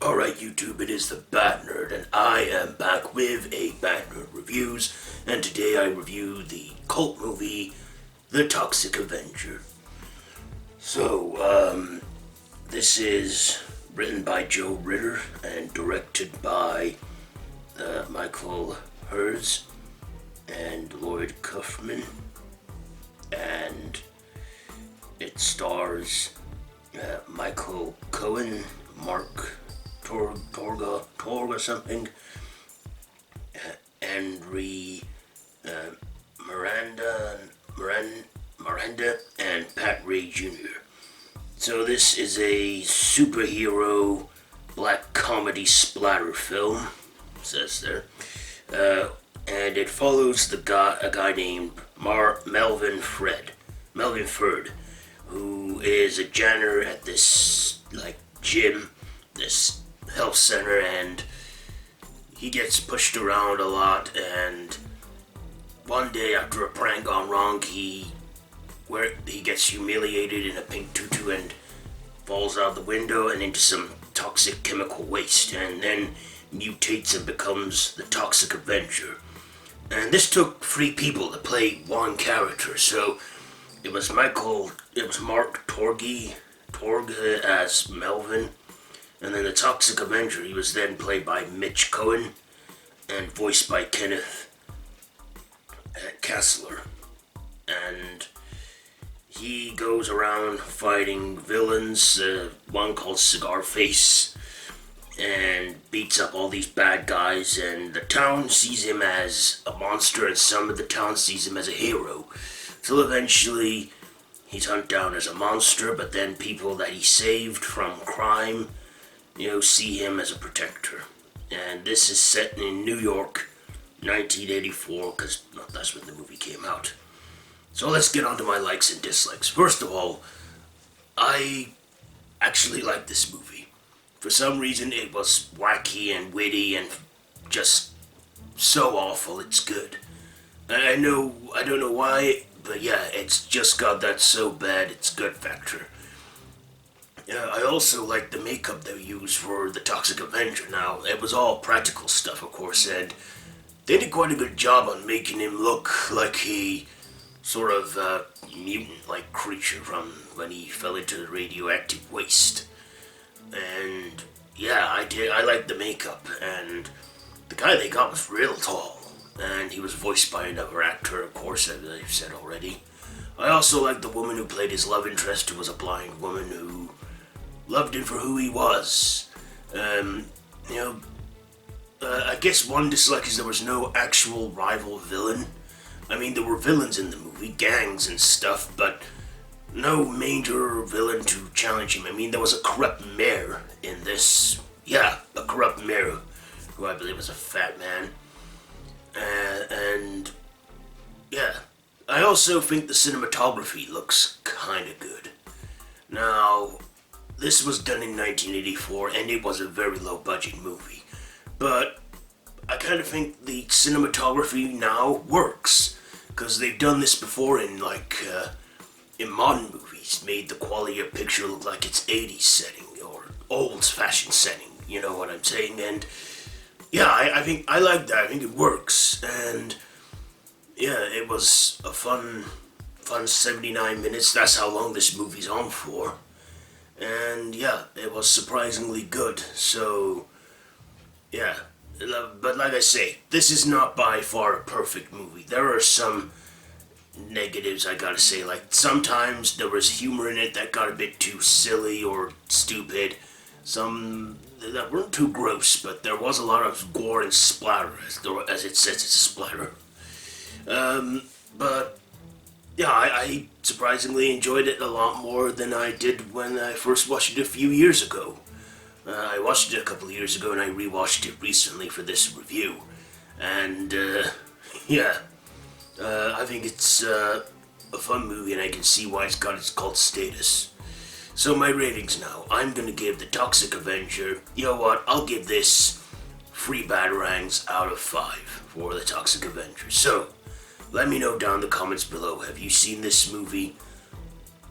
Alright YouTube, it is the Bat Nerd, and I am back with a Bat Nerd Reviews, and today I review the cult movie, The Toxic Avenger. So, this is written by Joe Ritter and directed by Michael Herz and Lloyd Kaufman, and it stars Michael Cohen, Mark Torga something, Henry Miranda, and Pat Ray Jr. So this is a superhero black comedy splatter film, it says there, and it follows a guy named Melvin Ferd, who is a janitor at this gym, this health center, and he gets pushed around a lot, and one day after a prank gone wrong, he gets humiliated in a pink tutu and falls out the window and into some toxic chemical waste, and then mutates and becomes the Toxic Avenger. And this took 3 people to play one character, so it was Mark Torg as Melvin, and then the Toxic Avenger, he was then played by Mitch Cohen and voiced by Kenneth Kessler. And he goes around fighting villains, one called Cigar Face, and beats up all these bad guys, and the town sees him as a monster, and some of the town sees him as a hero. Till eventually he's hunted down as a monster, but then people that he saved from crime, see him as a protector. And this is set in New York, 1984, because that's when the movie came out. So let's get on to my likes and dislikes. First of all, I actually like this movie. For some reason, it was wacky and witty and just so awful, it's good. I don't know why, but yeah, it's just got that so bad it's good factor. I also like the makeup they used for the Toxic Avenger. Now, it was all practical stuff, of course, and they did quite a good job on making him look like a sort of mutant-like creature from when he fell into the radioactive waste. And yeah, I liked the makeup, and the guy they got was real tall, and he was voiced by another actor, of course, as I've said already. I also liked the woman who played his love interest, who was a blind woman who loved him for who he was. I guess one dislike is there was no actual rival villain. I mean, there were villains in the movie, gangs and stuff, but no major villain to challenge him. I mean, there was a corrupt mayor in this. Yeah, a corrupt mayor, who I believe was a fat man. And yeah, I also think the cinematography looks kinda good. Now, this was done in 1984, and it was a very low-budget movie. But I kind of think the cinematography now works, because they've done this before in modern movies, made the quality of picture look like it's 80s setting, or old-fashioned setting, you know what I'm saying? And yeah, I think I like that. I think it works, and yeah, it was a fun 79 minutes. That's how long this movie's on for. And yeah, it was surprisingly good. So yeah, but like I say, this is not by far a perfect movie. There are some negatives, I gotta say. Like, sometimes there was humor in it that got a bit too silly or stupid. Some that weren't too gross, but there was a lot of gore and splatter, as it says, it's a splatter. But yeah, I surprisingly enjoyed it a lot more than I did when I first watched it a few years ago. I watched it a couple of years ago, and I rewatched it recently for this review. And yeah, I think it's a fun movie, and I can see why it's got its cult status. So my ratings now. I'm gonna give the Toxic Avenger, you know what, I'll give this 3 batarangs out of 5 for the Toxic Avenger. So, let me know down in the comments below, have you seen this movie?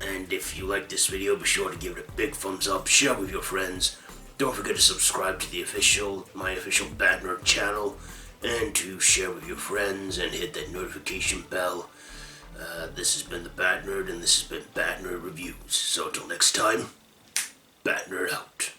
And if you like this video, be sure to give it a big thumbs up, share with your friends, Don't forget to subscribe to my official Bad Nerd channel, and to share with your friends and hit that notification bell. This has been the Bad Nerd, and this has been Bad Nerd Reviews. So until next time, Bad Nerd out.